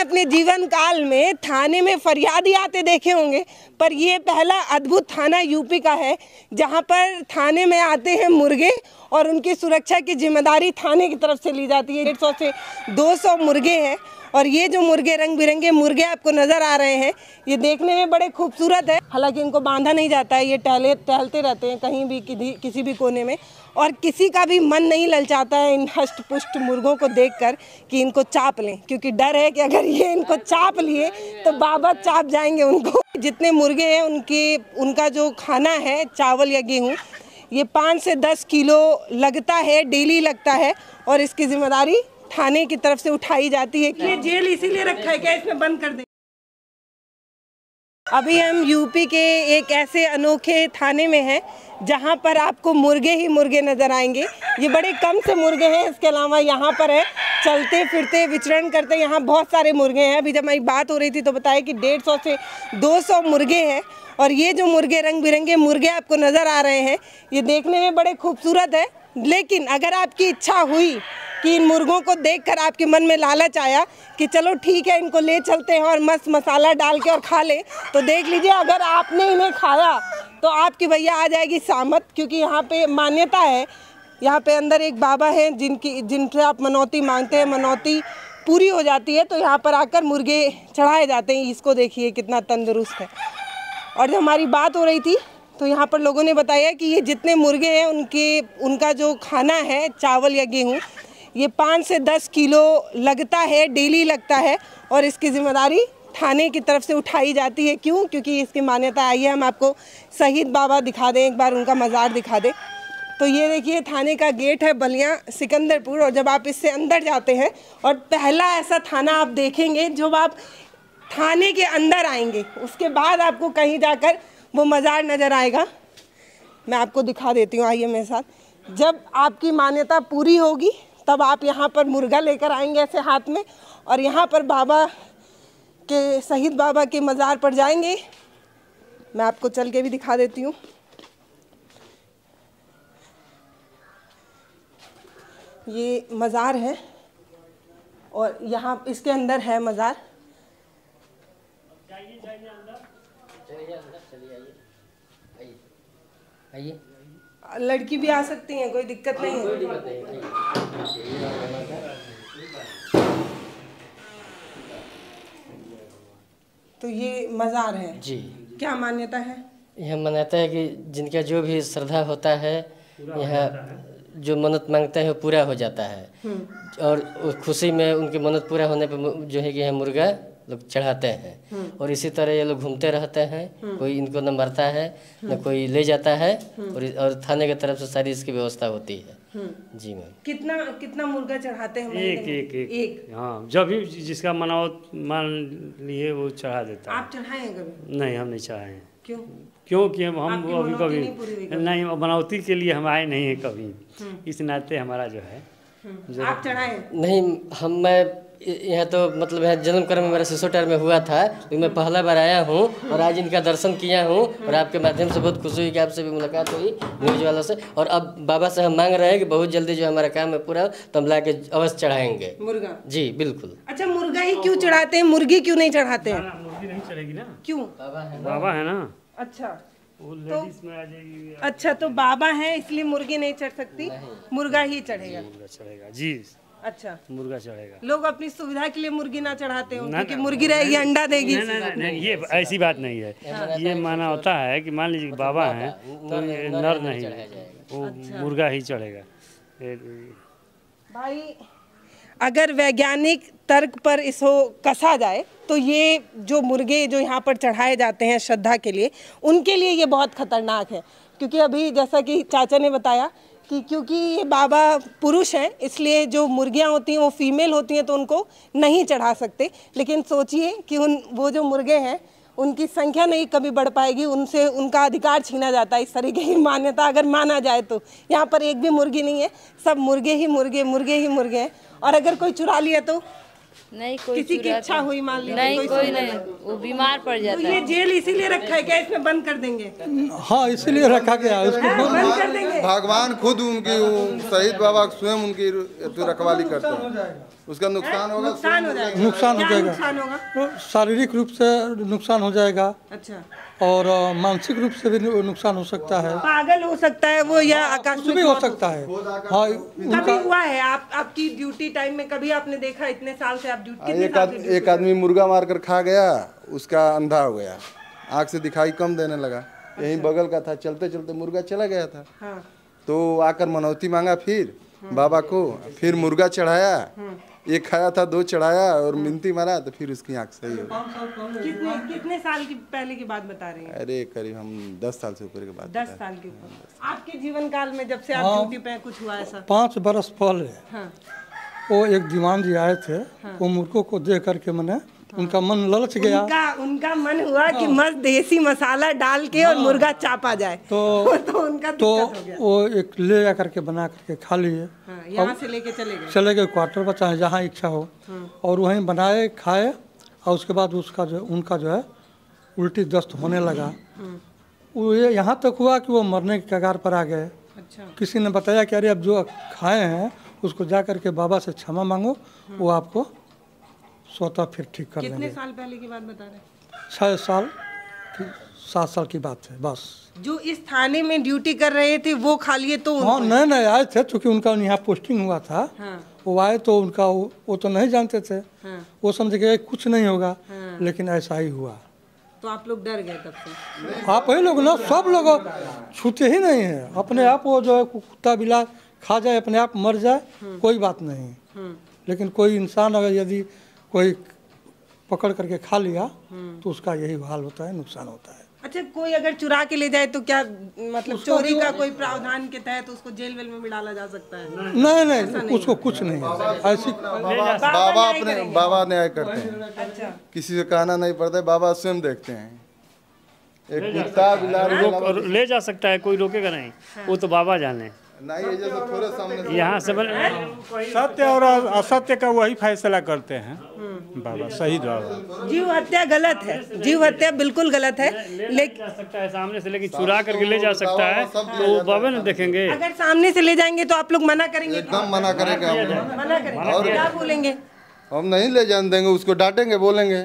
अपने जीवन काल में थाने में फरियादी आते देखे होंगे, पर ये पहला अद्भुत थाना यूपी का है जहां पर थाने में आते हैं मुर्गे और उनकी सुरक्षा की जिम्मेदारी थाने की तरफ से ली जाती है। 150 से 200 मुर्गे हैं और ये जो मुर्गे रंग बिरंगे मुर्गे आपको नज़र आ रहे हैं, ये देखने में बड़े खूबसूरत है। हालांकि इनको बांधा नहीं जाता है, ये टहलते रहते हैं कहीं भी किसी भी कोने में, और किसी का भी मन नहीं ललचाता है इन हष्ट पुष्ट मुर्गों को देखकर कि इनको चाप लें, क्योंकि डर है कि अगर ये इनको चाप लिए तो बाबा चाप जाएंगे उनको। जितने मुर्गे हैं उनका जो खाना है चावल या गेहूँ, ये 5 से 10 किलो लगता है, डेली लगता है, और इसकी जिम्मेदारी थाने की तरफ से उठाई जाती है। ये जेल इसीलिए रखा है क्या इसमें बंद कर दें? अभी हम यूपी के एक ऐसे अनोखे थाने में हैं जहां पर आपको मुर्गे ही मुर्गे नज़र आएंगे। ये बड़े कम से मुर्गे हैं, इसके अलावा यहाँ पर है चलते फिरते विचरण करते यहाँ बहुत सारे मुर्गे हैं। अभी जब हमारी बात हो रही थी तो बताया कि 150 से 200 मुर्गे हैं और ये जो मुर्गे रंग बिरंगे मुर्गे आपको नज़र आ रहे हैं, ये देखने में बड़े खूबसूरत है। लेकिन अगर आपकी इच्छा हुई कि इन मुर्गों को देखकर आपके मन में लालच आया कि चलो ठीक है इनको ले चलते हैं और मस्त मसाला डाल के और खा ले, तो देख लीजिए अगर आपने इन्हें खाया तो आपकी भैया आ जाएगी सामत, क्योंकि यहाँ पे मान्यता है। यहाँ पे अंदर एक बाबा हैं जिनसे आप मनौती मांगते हैं, मनौती पूरी हो जाती है, तो यहाँ पर आकर मुर्गे चढ़ाए जाते हैं। इसको देखिए कितना तंदुरुस्त है। और जब हमारी बात हो रही थी तो यहाँ पर लोगों ने बताया कि ये जितने मुर्गे हैं उनका जो खाना है चावल या गेहूँ, ये 5 से 10 किलो लगता है, डेली लगता है, और इसकी जिम्मेदारी थाने की तरफ से उठाई जाती है। क्यों? क्योंकि इसकी मान्यता आई है। हम आपको शहीद बाबा दिखा दें, एक बार उनका मज़ार दिखा दें। तो ये देखिए थाने का गेट है बलिया सिकंदरपुर, और जब आप इससे अंदर जाते हैं और पहला ऐसा थाना आप देखेंगे, जब आप थाने के अंदर आएंगे उसके बाद आपको कहीं जाकर वो मज़ार नज़र आएगा। मैं आपको दिखा देती हूँ, आइए मेरे साथ। जब आपकी मान्यता पूरी होगी तब आप यहाँ पर मुर्गा लेकर आएंगे ऐसे हाथ में, और यहाँ पर बाबा के शहीद बाबा के मज़ार पर जाएंगे। मैं आपको चल के भी दिखा देती हूँ। ये मज़ार है और यहाँ इसके अंदर है मज़ार। आइए, लड़की भी आ सकती हैं, कोई दिक्कत नहीं है। तो ये मज़ार है जी। क्या मान्यता है? यह मान्यता है कि जिनका जो भी श्रद्धा होता है, यह जो मन्नत मांगते हैं वो पूरा हो जाता है, और खुशी में उनकी मन्नत पूरा होने पर जो है कि यह मुर्गा लोग चढ़ाते हैं। और इसी तरह ये लोग घूमते रहते हैं, कोई इनको न मरता है न कोई ले जाता है, और थाने की तरफ से सारी इसकी व्यवस्था होती है। जी मैम। कितना मुर्गा चढ़ाते हैं? एक। हाँ, जब भी जिसका मान लिए वो चढ़ा देता है। आप चढ़ाए हैं कभी? नहीं, हम नहीं चढ़ाए हैं। क्यों? क्योंकि हम अभी कभी नहीं, मनौती के लिए हम आए नहीं है कभी, इस नाते हमारा जो है। आप चढ़ाए? नहीं, मैं यहाँ तो मतलब यहाँ जन्म कर्म मेरा सिसोटर में हुआ था, तो मैं पहला बार आया हूँ और आज इनका दर्शन किया हूँ, और आपके माध्यम से बहुत खुशी हुई कि आपसे भी मुलाकात हुई न्यूज़ वालों से। और अब बाबा से हम मांग रहे हैं कि बहुत जल्दी जो हमारा काम है पूरा, तो हम ला के अवश्य चढ़ाएंगे मुर्गा। जी बिल्कुल। अच्छा, मुर्गा ही क्यों चढ़ाते हैं, मुर्गी क्यों नहीं चढ़ाते हैं? मुर्गी नहीं चढ़ेगी ना। क्यों? बाबा है ना। अच्छा, वो लेडीज में आ जाएगी। अच्छा, तो बाबा है इसलिए मुर्गी नहीं चढ़ सकती, मुर्गा ही चढ़ेगा। मुर्गा चढ़ेगा जी। अच्छा, मुर्गा चढ़ेगा। लोग अपनी सुविधा के लिए मुर्गी ना चढ़ाते हो, क्योंकि मुर्गी रहेगी अंडा देगी। नहीं, ये ऐसी बात नहीं है। ये माना होता है कि मान लीजिए बाबा हैं तो ये नर नहीं, वो मुर्गा ही चढ़ेगा। भाई, अगर वैज्ञानिक तर्क पर इसको कसा जाए तो ये जो मुर्गे जो यहाँ पर चढ़ाए जाते हैं श्रद्धा के लिए, उनके लिए ये बहुत खतरनाक है। क्योंकि अभी जैसा कि चाचा ने बताया कि क्योंकि ये बाबा पुरुष हैं, इसलिए जो मुर्गियाँ होती हैं वो फीमेल होती हैं, तो उनको नहीं चढ़ा सकते। लेकिन सोचिए कि वो जो मुर्गे हैं उनकी संख्या नहीं कभी बढ़ पाएगी, उनसे उनका अधिकार छीना जाता है। इस तरीके की मान्यता अगर माना जाए तो यहाँ पर एक भी मुर्गी नहीं है, सब मुर्गे ही मुर्गे हैं। और अगर कोई चुरा लिया तो नहीं कोई किसी की इच्छा हुई मान लीजिए नहीं, कोई नहीं, वो बीमार पड़ तो जाता ये है। जेल इसीलिए रखा है क्या? इसमें बंद कर देंगे? हाँ, इसीलिए रखा गया है उसको। बंद कर देंगे? भगवान खुद उनकी शहीद बाबा स्वयं उनकी रखवाली करते हैं, उसका नुकसान होगा, नुकसान हो जाएगा। नुकसान हो क्या जाएगा। नुकसान होगा? तो शारीरिक रूप से नुकसान हो जाएगा अच्छा, और मानसिक रूप से भी नुकसान हो सकता है, पागल हो सकता है वो, या कुछ आकस्मिक भी हो मौत सकता है। हाँ, कभी उनका हुआ है आपकी ड्यूटी टाइम में कभी आपने देखा? इतने साल से आप ड्यूटी, कितने साल से एक आदमी मुर्गा मार कर खा गया, उसका अंधा हो गया, आँख से दिखाई कम देने लगा, यहीं बगल का था, चलते चलते मुर्गा चला गया था, हाँ, तो आकर मनौती मांगा फिर बाबा को, फिर मुर्गा चढ़ाया, एक खाया था, 2 चढ़ाया और मिनती मारा, तो फिर उसकी आँख सही हो गई। कितने साल की पहले की बात बता रहे हैं? अरे करीब हम 10 साल से ऊपर के बाद 10 साल के ऊपर। आपके जीवन काल में जब से आप ड्यूटी पे हैं, कुछ हुआ ऐसा? 5 बरस पहले हाँ, वो एक दीवान जी आए थे, वो मुर्गों को देख करके मैंने उनका मन ललच गया, उनका मन हुआ कि मस्त देसी मसाला डाल के और मुर्गा चापा जाए, तो उनका तो दिक्कत हो गया। वो एक ले जा करके बना करके खा लिए, हाँ, यहाँ से लेके चले गए। चले गए क्वार्टर बचा है जहाँ इच्छा हो, और वहीं बनाए खाए, और उसके बाद उनका जो है उल्टी दस्त होने लगा। वो ये यहाँ तक हुआ कि वो मरने के कगार पर आ गए। अच्छा, किसी ने बताया कि अरे अब जो खाए हैं उसको जा करके बाबा से क्षमा मांगो, वो आपको स्वतः फिर ठीक कर कितने देंगे। साल पहले की बात बता रहे हैं? 6 साल की 7 साल की बात है बस। जो इस थाने में ड्यूटी कर रहे थे वो खा लिए तो हाँ, नए नए आए थे, चूँकि उनका यहाँ पोस्टिंग हुआ था, हाँ, वो आए तो उनका वो तो नहीं जानते थे, हाँ, वो समझ गए कुछ नहीं होगा, हाँ। लेकिन ऐसा ही हुआ। तो आप लोग डर गए तब से? आप ही लोग ना, सब लोग छूते ही नहीं है अपने आप, वो जो है कुत्ता बिल्ला खा जाए, अपने आप मर जाए, कोई बात नहीं, लेकिन कोई इंसान अगर यदि कोई पकड़ करके खा लिया तो उसका यही हाल होता है, नुकसान होता है। अच्छा, कोई अगर चुरा के ले जाए तो क्या मतलब चोरी का कोई प्रावधान के तहत उसको जेल वेल में भी डाला जा सकता है? नहीं, उसको कुछ नहीं है ऐसी। बाबा अपने बाबा न्याय करते हैं, अच्छा, किसी से कहना नहीं पड़ता है, बाबा स्वयं देखते हैं। एक कुत्ता बिलार ले जा सकता है, कोई रोकेगा नहीं, वो तो बाबा जाने। नहीं, ये जैसे थोड़े सामने से यहाँ से सत्य और असत्य का वही फैसला करते हैं बाबा, शहीद बाबा। जीव हत्या गलत है, जीव हत्या बिल्कुल गलत है, लेकिन जा सकता है सामने से, लेकिन चुरा करके ले जा सकता है तो वो बाबा ने देखेंगे। अगर सामने से ले जाएंगे तो आप लोग मना करेंगे? एकदम मना करेंगे हम लोग, मना करेंगे, क्या बोलेंगे? हम नहीं ले जाने देंगे, उसको डांटेंगे, बोलेंगे,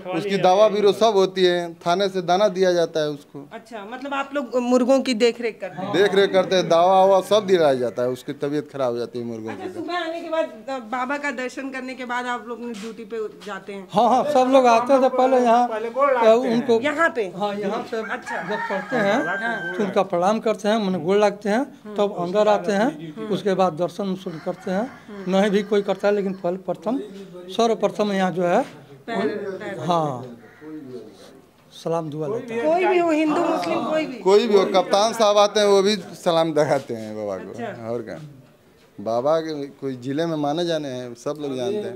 उसकी दवा बीरो सब होती है, थाने से दाना दिया जाता है उसको। अच्छा, मतलब आप लोग मुर्गों की देख रेख करते हैं? देख रेख करते हैं, दवा ववा सब दिलाया जाता है, उसकी तबीयत खराब हो जाती है मुर्गों अच्छा, की। सुबह आने के बाद बाबा का दर्शन करने के बाद आप लोग ड्यूटी पे जाते हैं? हाँ हाँ, सब लोग आते थे पहले यहाँ, उनको यहाँ पे? हाँ, यहाँ से अच्छा, जब पढ़ते हैं तो उनका प्रणाम करते हैं, मैंने गोड़ लगते हैं, तब अंदर आते हैं, उसके बाद दर्शन उर्शन करते हैं। नहीं भी कोई करता है, लेकिन पहले प्रथम सर्वप्रथम यहाँ जो है हाँ सलाम दुआ लेता है। कोई भी हो, हिंदू मुस्लिम कोई भी हो, कप्तान साहब आते हैं वो भी सलाम लगाते हैं बाबा को। अच्छा। और क्या, बाबा के कोई जिले में माने जाने हैं, सब लोग जानते हैं।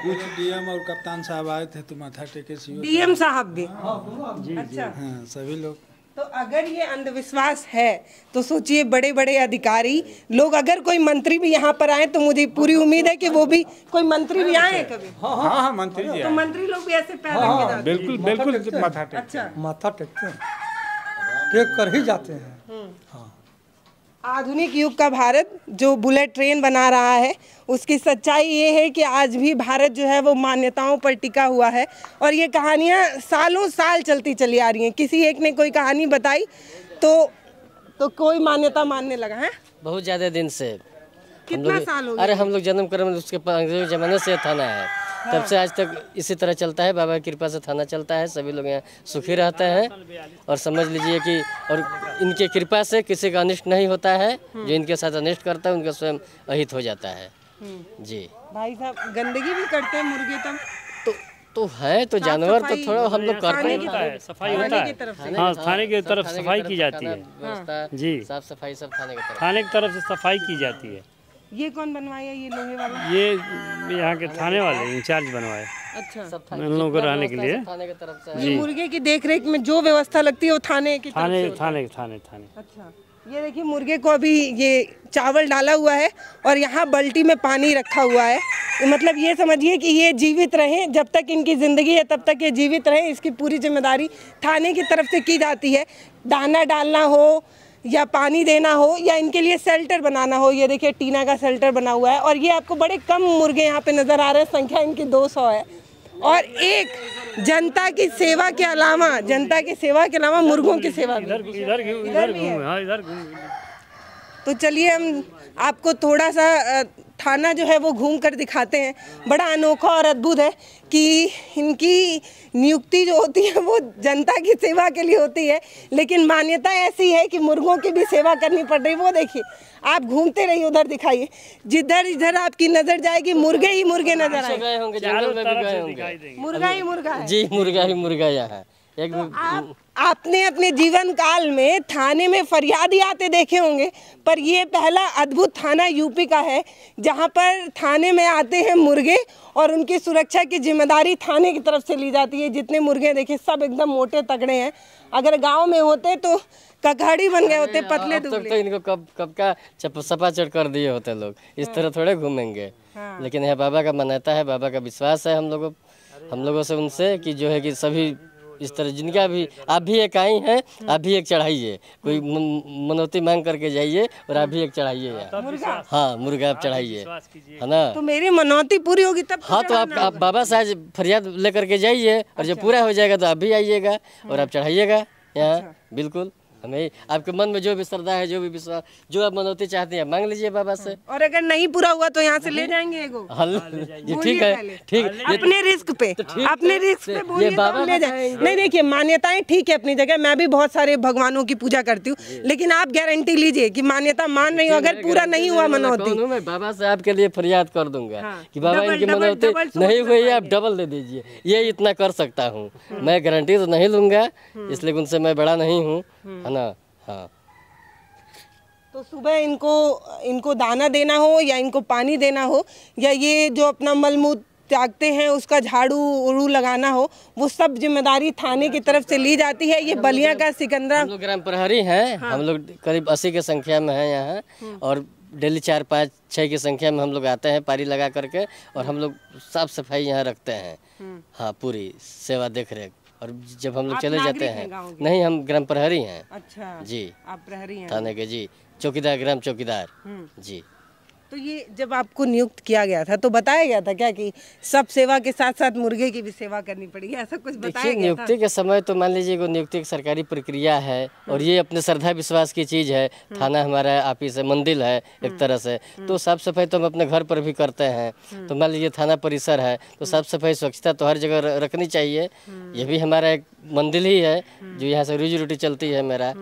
कुछ डीएम और कप्तान साहब आए थे तो माथा टेके सीओ। डीएम साहब भी? अच्छा, हाँ, सभी लोग। तो अगर ये अंधविश्वास है तो सोचिए बड़े बड़े अधिकारी लोग, अगर कोई मंत्री भी यहाँ पर आए तो मुझे पूरी उम्मीद है कि वो भी, कोई मंत्री भी आए कभी? हाँ, मंत्री जी तो आए। मंत्री लोग भी ऐसे पैर रख के जाते हैं? बिल्कुल माथा टेके। अच्छा, माथा टेकते हैं, टेक कर ही जाते हैं। आधुनिक युग का भारत जो बुलेट ट्रेन बना रहा है, उसकी सच्चाई ये है कि आज भी भारत जो है वो मान्यताओं पर टिका हुआ है, और ये कहानियाँ सालों साल चलती चली आ रही हैं। किसी एक ने कोई कहानी बताई तो कोई मान्यता मानने लगा है। बहुत ज़्यादा दिन से। कितना साल हो गया? अरे हम लोग जन्म क्रम उसके अंग्रेजी ज़माने से थाना है, तब से आज तक इसी तरह चलता है। बाबा की कृपा से थाना चलता है, सभी लोग यहाँ सुखी रहते हैं, और समझ लीजिए कि और इनके कृपा से किसी का अनिष्ट नहीं होता है। जो इनके साथ अनिष्ट करता है उनका स्वयं अहित हो जाता है। जी भाई साहब, गंदगी भी करते हैं मुर्गे तब? तो है तो जानवर तो सफाई थोड़ा हम लोग करते हैं। होता है, सफाई होता थाने की है। तरफ से? हाँ, थाने की तरफ सफाई की जाती है। व्यवस्था, जी, साफ सफाई सब थाने की तरफ। थाने की तरफ से सफाई की जाती है। ये कौन बनवाया, ये लोहे वाला? ये यहाँ के थाने वाले इंचार्ज बनवाए अच्छा, सब इन लोगों को रहने के लिए। थाने की तरफ से ये मुर्गे की देखरेख में जो व्यवस्था लगती है वो थाने की तरफ थाने से होता है? थाने थाने थाने अच्छा, ये देखिए मुर्गे को अभी ये चावल डाला हुआ है और यहाँ बाल्टी में पानी रखा हुआ है। मतलब ये समझिए कि ये जीवित रहें, जब तक इनकी ज़िंदगी है तब तक ये जीवित रहें, इसकी पूरी जिम्मेदारी थाने की तरफ से की जाती है। दाना डालना हो या पानी देना हो या इनके लिए शेल्टर बनाना हो। ये देखिए टीना का शेल्टर बना हुआ है और ये आपको बड़े कम मुर्गे यहाँ पे नज़र आ रहे हैं, संख्या इनकी 200 है। और एक जनता की सेवा के अलावा मुर्गों की सेवा भी। तो चलिए हम आपको थोड़ा सा थाना जो है वो घूम कर दिखाते हैं। बड़ा अनोखा और अद्भुत है कि इनकी नियुक्ति जो होती है वो जनता की सेवा के लिए होती है, लेकिन मान्यता ऐसी है कि मुर्गों की भी सेवा करनी पड़ रही है। वो देखिए, आप घूमते रहिए, उधर दिखाइए, जिधर इधर आपकी नजर जाएगी मुर्गे ही मुर्गे नजर आएंगे। गए होंगे जंगल में भी गए होंगे, मुर्गा ही मुर्गा है। जी मुर्गा ही मुर्गा यहाँ एक तो आपने अपने जीवन काल में थाने में फरियादी आते देखे होंगे, पर ये पहला अद्भुत थाना यूपी का है जहाँ पर थाने में आते हैं मुर्गे और उनकी सुरक्षा की जिम्मेदारी थाने की तरफ से ली जाती है। जितने मुर्गे देखिए सब एकदम मोटे तगड़े हैं। अगर गांव में होते तो ककड़ी बन गए होते, पतले दुबले। तो इनको कब का सपाचट कर दिए होते लोग, इस तरह थोड़े घूमेंगे। लेकिन यह बाबा का मान्यता है, बाबा का विश्वास है हम लोगों से उनसे कि जो है कि सभी इस तरह जिनका भी, आप भी एक आई हैं, आप भी एक चढ़ाइए, कोई मनौती मांग करके जाइए और आप भी एक चढ़ाइए। हाँ मुर्गा आप चढ़ाइए, है ना। तो मेरी मनौती पूरी होगी तब। हाँ तो आप बाबा साहब फरियाद लेकर के जाइए और जब पूरा हो जाएगा तो आप भी आइएगा और आप चढ़ाइएगा यहाँ। बिल्कुल, हमें आपके मन में जो भी श्रद्धा है, जो भी विश्वास, जो आप मनौती चाहते हैं मांग लीजिए बाबा से। और अगर नहीं पूरा हुआ तो यहाँ से ले जाएंगे एगो। जी ठीक है, ठीक, अपने रिस्क पे, अपने रिस्क पे बोलिए तो ले जाए। नहीं देखिए, मान्यताएं ठीक है अपनी जगह, मैं भी बहुत सारे भगवानों की पूजा करती हूँ, लेकिन आप गारंटी लीजिए कि मान्यता मान रही हो, अगर पूरा नहीं हुआ मनौती, मैं बाबा से आपके लिए फरियाद कर दूंगा कि बाबा इनकी मनौती नहीं हुई, आप डबल दे दीजिए। ये इतना कर सकता हूँ मैं, गारंटी तो नहीं लूंगा, इसलिए उनसे मैं बड़ा नहीं हूँ, है ना। हाँ तो सुबह इनको दाना देना हो या इनको पानी देना हो या ये जो अपना मलमूत्र त्यागते हैं उसका झाड़ू उड़ू लगाना हो, वो सब जिम्मेदारी थाने की तरफ से ली जाती है। ये बलिया का सिकंदरा, हम लोग ग्राम प्रहरी हैं। हाँ। हम लोग करीब 80 की संख्या में हैं यहाँ और डेली 4, 5, 6 की संख्या में हम लोग आते हैं पारी लगा करके और हम लोग साफ सफाई यहाँ रखते हैं। हाँ पूरी सेवा देख रेख। और जब हम लोग चले जाते हैं, नहीं हम ग्राम प्रहरी हैं। अच्छा जी, आप प्रहरी हैं थाने के जी, चौकीदार, ग्राम चौकीदार जी। तो ये जब आपको नियुक्त किया गया था तो बताया गया था क्या कि सब सेवा के साथ साथ मुर्गे की भी सेवा करनी पड़ेगी, ऐसा कुछ बताया गया था? नियुक्ति के समय तो मान लीजिए वो नियुक्ति एक सरकारी प्रक्रिया है और ये अपने श्रद्धा विश्वास की चीज़ है। थाना हमारा ऑफिस है, मंदिर है एक तरह से, तो साफ सफाई तो हम अपने घर पर भी करते हैं। तो मान लीजिए थाना परिसर है तो साफ सफाई स्वच्छता तो हर जगह रखनी चाहिए। ये भी हमारा एक मंदिर ही है जो यहाँ से रोजी रोटी चलती है मेरा।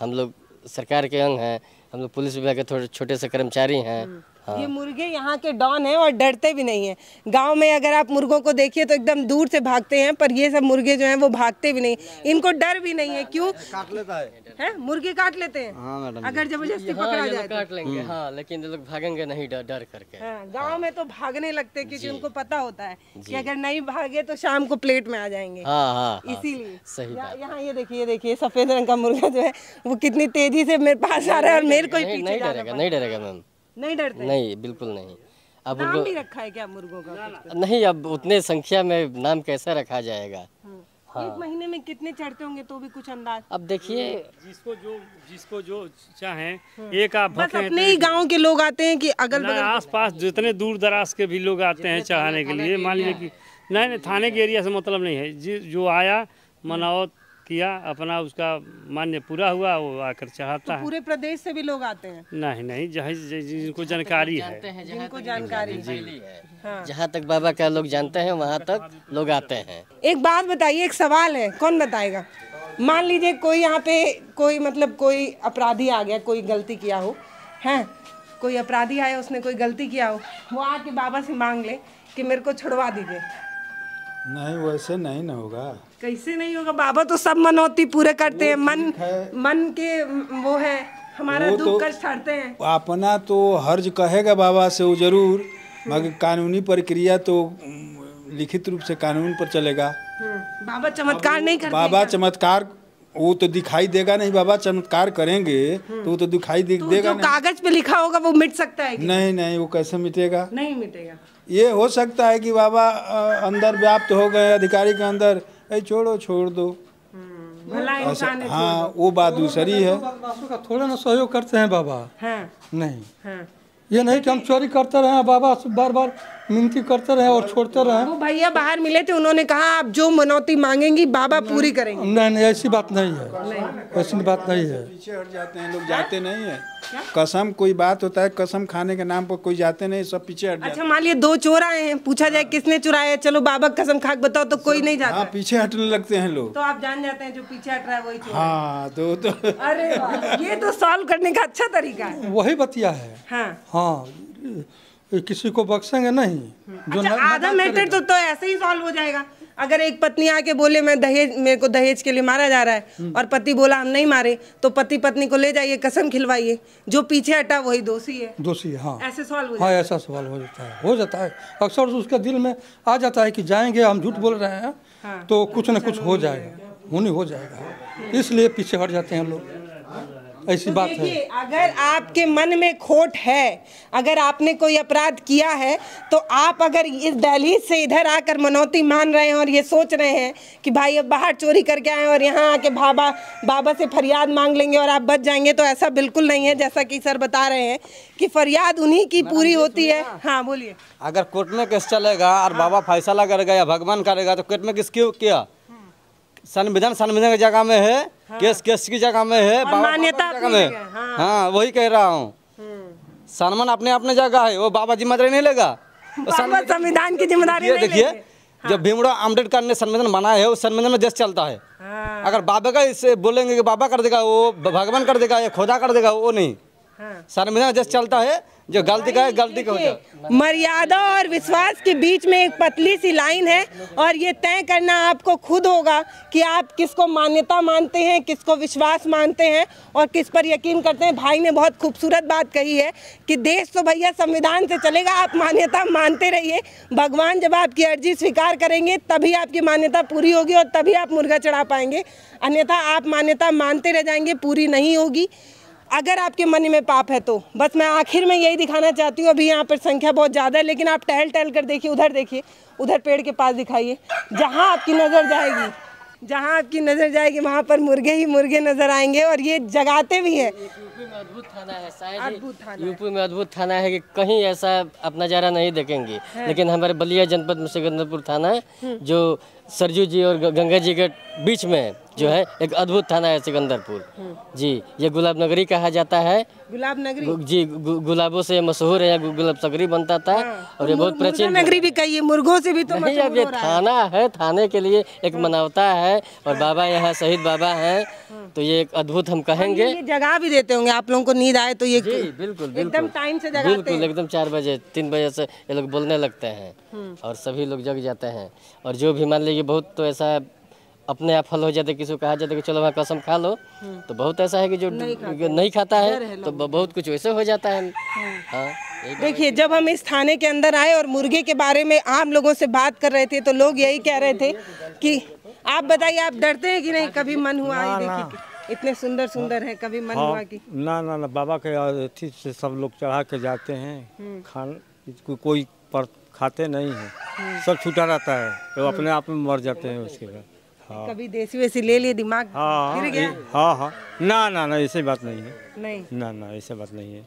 हम लोग सरकार के अंग हैं, हम लोग पुलिस विभाग के थोड़े छोटे से कर्मचारी हैं। हाँ। ये मुर्गे यहाँ के डॉन हैं और डरते भी नहीं हैं। गांव में अगर आप मुर्गों को देखिए तो एकदम दूर से भागते हैं, पर ये सब मुर्गे जो हैं वो भागते भी नहीं, इनको डर भी नहीं है। क्यों? काट लेता है मुर्गे काट लेते हैं। हाँ मैडम, अगर जबरदस्ती पकड़ा जाए तो काट लेंगे। हाँ लेकिन ये लोग भागेंगे नहीं डर करके। गाँव में तो भागने लगते हैं क्योंकि उनको पता होता है कि अगर नहीं भागे तो शाम को प्लेट में आ जाएंगे। हाँ, इसीलिए सही बात। यहाँ ये देखिए सफेद रंग का मुर्गा जो है वो कितनी तेजी से मेरे पास आ रहा है और मेरे को नहीं डरेगा मैम, नहीं डरते? नहीं बिल्कुल नहीं। अब नाम भी रखा है क्या मुर्गों का? नहीं, अब उतने संख्या में नाम कैसे रखा जाएगा। हाँ। एक महीने में कितने चढ़ते होंगे तो भी कुछ अंदाज? अब देखिए जिसको जो चाहें, एक आप बस अपने ही गांव के लोग आते हैं कि अगल बगल आस पास जितने दूर दराज के भी लोग आते हैं चढ़ाने के लिए। मान लीजिए कि नहीं थाने के एरिया से मतलब नहीं है, जो आया मनावत किया अपना, उसका मान्य पूरा हुआ, वो आकर चढ़ाता है। पूरे प्रदेश से भी लोग आते हैं? नहीं, जिनको जानकारी है, जिनको जानकारी है, जहाँ तक बाबा का लोग जानते हैं वहाँ तक लोग आते हैं। एक बात बताइए, एक सवाल है, कौन बताएगा? मान लीजिए कोई यहाँ पे कोई अपराधी आ गया, कोई गलती किया हो, हैं, कोई अपराधी आया, उसने कोई गलती किया हो, वो आके बाबा से मांग ले कि मेरे को छुड़वा दीजिए। नहीं, वैसे नहीं ना होगा। कैसे नहीं होगा? बाबा तो सब मनौती पूरे करते हैं, मन के वो है, हमारा दुख कष्ट हरते हैं। अपना तो हर्ज कहेगा बाबा से वो जरूर, मगर कानूनी प्रक्रिया तो लिखित रूप से कानून पर चलेगा। बाबा चमत्कार नहीं करते। बाबा चमत्कार वो तो दिखाई देगा नहीं बाबा, चमत्कार करेंगे तो वो तो दिखाई तो देगा जो नहीं। कागज पे लिखा होगा वो मिट सकता है क्या? नहीं नहीं, वो कैसे मिटेगा? नहीं मिटेगा। ये हो सकता है कि बाबा अंदर व्याप्त हो गए अधिकारी के अंदर, छोड़ दो, भला इंसान है। हाँ वो बात दूसरी है। बदमाशों का थोड़ा ना सहयोग करते हैं बाबा। हाँ नहीं, हाँ। ये नहीं कि हम चोरी करते रहे, बाबा से बार बार मिनती करते रहे और छोड़ते रहे। वो भैया बाहर मिले थे, उन्होंने कहा आप जो मनौती मांगेंगी बाबा पूरी करेंगे। नहीं नहीं, ऐसी बात नहीं है, ऐसी बात नहीं है। पीछे हट जाते हैं लोग, जाते नहीं है। कसम कोई बात होता है, कसम खाने के नाम पर कोई जाते नहीं, सब पीछे हट जाते अच्छा मान लिया 2 चोर आए हैं, पूछा जाए किसने चुराया, चलो बाबा कसम खा के बताओ, तो कोई नहीं हैं। जाता हाँ है। पीछे हटने लगते हैं लोग। तो आप जान जाते हैं जो पीछे हट रहा है वही चोर है। हाँ तो अरे वाह, ये तो सॉल्व करने का अच्छा तरीका है। वही बतिया है। हाँ हाँ, ये किसी को बख्शेंगे नहीं। जो अच्छा, आधा मैटर तो ऐसे ही सॉल्व हो जाएगा। अगर एक पत्नी आके बोले मैं दहेज, मेरे को दहेज के लिए मारा जा रहा है, और पति बोला हम नहीं मारे, तो पति पत्नी को ले जाइए, कसम खिलवाइए, जो पीछे हटा वही दोषी है। दोषी, हाँ ऐसे सॉल्व हो हाँ, जाएगा। ऐसा सवाल हो जाता है। अक्सर उसके दिल में आ जाता है कि जाएंगे, हम झूठ बोल रहे हैं तो कुछ न कुछ हो जाएगा, होनी हो जाएगा, इसलिए पीछे हट जाते हैं लोग। ऐसी बात है। देखिए, अगर आपके मन में खोट है, अगर आपने कोई अपराध किया है, तो आप अगर इस दहलीज से इधर आकर मनौती मान रहे हैं और ये सोच रहे हैं कि भाई अब बाहर चोरी करके आए और यहाँ आके बाबा से फरियाद मांग लेंगे और आप बच जाएंगे, तो ऐसा बिल्कुल नहीं है। जैसा कि सर बता रहे हैं कि फरियाद उन्हीं की पूरी होती है। हाँ बोलिए। अगर कोर्ट में केस चलेगा और बाबा फैसला करेगा या भगवान करेगा, तो कोर्ट में किस क्यों किया? संविधान की जगह में है, केस की जगह में है, बाबा मान्यता की जगह में। हाँ वही कह रहा हूँ, सम्मान अपने जगह है, वो बाबा जिम्मेदारी नहीं लेगा। बाबा संविधान की जिम्मेदारी नहीं देखिए लेंगे। जब भीमराव अम्बेडकर ने संविधान बनाया है, उस संविधान में देश चलता है। अगर बाबा का इससे बोलेंगे कि बाबा कर देगा, वो भगवान कर देगा या खुदा कर देगा, वो नहीं। संविधान देश चलता है, जो गलती का है गलती का हो जाए। मर्यादा और विश्वास के बीच में एक पतली सी लाइन है, और ये तय करना आपको खुद होगा कि आप किसको मान्यता मानते हैं, किसको विश्वास मानते हैं और किस पर यकीन करते हैं। भाई ने बहुत खूबसूरत बात कही है कि देश तो भैया संविधान से चलेगा, आप मान्यता मानते रहिए। भगवान जब आपकी अर्जी स्वीकार करेंगे तभी आपकी मान्यता पूरी होगी और तभी आप मुर्गा चढ़ा पाएंगे, अन्यथा आप मान्यता मानते रह जाएंगे, पूरी नहीं होगी। अगर आपके मन में पाप है तो बस मैं आखिर में यही दिखाना चाहती हूँ। अभी यहाँ पर संख्या बहुत ज़्यादा है, लेकिन आप टहल कर देखिए, उधर पेड़ के पास दिखाइए, जहाँ आपकी नज़र जाएगी वहाँ पर मुर्गे ही मुर्गे नज़र आएंगे, और ये जगाते भी हैं। यूपी में अद्भुत थाना है, शायद यूपी में अद्भुत थाना है कि कहीं ऐसा आप नज़ारा नहीं देखेंगे। लेकिन हमारे बलिया जनपद में सिकंदरपुर थाना है, जो सरजू जी और गंगा जी के बीच में जो है एक अद्भुत थाना है सिकंदरपुर जी। ये गुलाब नगरी कहा जाता है। गुलाब नगरी जी, गुलाबों से मशहूर है, यहाँ गुलाब सकरी बनता था। और ये बहुत प्राचीन नगरी भी कहिए, मुर्गों से भी तो नहीं, अब ये थाना है, थाने के लिए एक मानवता है, और बाबा यहाँ शहीद बाबा हैं, तो ये एक अद्भुत हम कहेंगे। ये जगह भी देते होंगे आप लोगों को, नींद आए तो ये जी बिल्कुल एकदम टाइम से जगाते बिल्कुल, एकदम 4 बजे 3 बजे से ये लोग बोलने लगते हैं और सभी लोग जग जाते हैं। और जो भी मान लीजिए बहुत तो ऐसा अपने आप फल हो जाते, किसी को कहा जाता है कि चलो वहाँ कसम खा लो, तो बहुत ऐसा है कि जो नहीं खाता है तो बहुत कुछ वैसे हो जाता है। हाँ देखिए, जब हम इस थाने के अंदर आए और मुर्गे के बारे में आम लोगों से बात कर रहे थे, तो लोग यही कह रहे थे कि आप बताइए, आप डरते हैं कि नहीं? कभी मन हुआ, ये देखिए इतने सुंदर हैं, कभी मन हुआ कि ना बाबा के अथी से सब लोग चढ़ा के जाते हैं, कोई पर खाते नहीं है, सब छूटा रहता है, तो अपने आप में मर जाते हैं उसके बाद। हाँ। कभी देसी वैसी ले लिए, दिमाग फिर गया? हाँ ना ऐसी बात नहीं है। नहीं ना ऐसी बात नहीं है।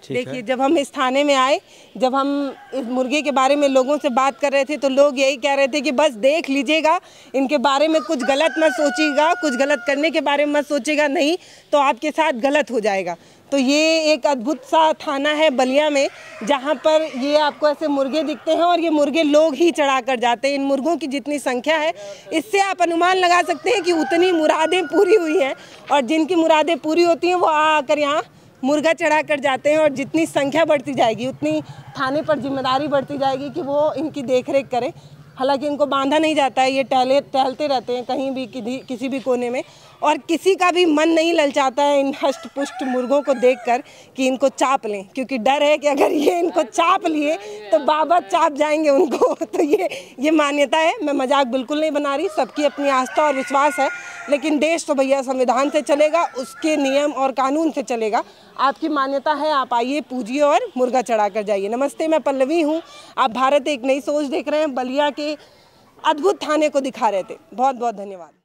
देखिए, जब हम इस थाने में आए, जब हम इस मुर्गे के बारे में लोगों से बात कर रहे थे, तो लोग यही कह रहे थे कि बस देख लीजिएगा, इनके बारे में कुछ गलत मत सोचिएगा, कुछ गलत करने के बारे में मत सोचिएगा, नहीं तो आपके साथ गलत हो जाएगा। तो ये एक अद्भुत सा थाना है बलिया में, जहाँ पर ये आपको ऐसे मुर्गे दिखते हैं, और ये मुर्गे लोग ही चढ़ा कर जाते हैं। इन मुर्गों की जितनी संख्या है, इससे आप अनुमान लगा सकते हैं कि उतनी मुरादें पूरी हुई हैं, और जिनकी मुरादें पूरी होती हैं वो आकर यहाँ मुर्गा चढ़ा कर जाते हैं। और जितनी संख्या बढ़ती जाएगी उतनी थाने पर जिम्मेदारी बढ़ती जाएगी कि वो इनकी देखरेख करें। हालांकि इनको बांधा नहीं जाता है, ये टहलते रहते हैं कहीं भी, किसी भी कोने में, और किसी का भी मन नहीं ललचाता है इन हष्ट पुष्ट मुर्गों को देखकर कि इनको चाप लें, क्योंकि डर है कि अगर ये इनको चाप लिए तो बाबा चाप जाएंगे उनको। तो ये मान्यता है, मैं मजाक बिल्कुल नहीं बना रही, सबकी अपनी आस्था और विश्वास है, लेकिन देश तो भैया संविधान से चलेगा, उसके नियम और कानून से चलेगा। आपकी मान्यता है, आप आइए, पूजिए और मुर्गा चढ़ा कर जाइए। नमस्ते, मैं पल्लवी हूँ, आप भारत एक नई सोच देख रहे हैं। बलिया के अद्भुत थाने को दिखा रहे थे। बहुत बहुत धन्यवाद।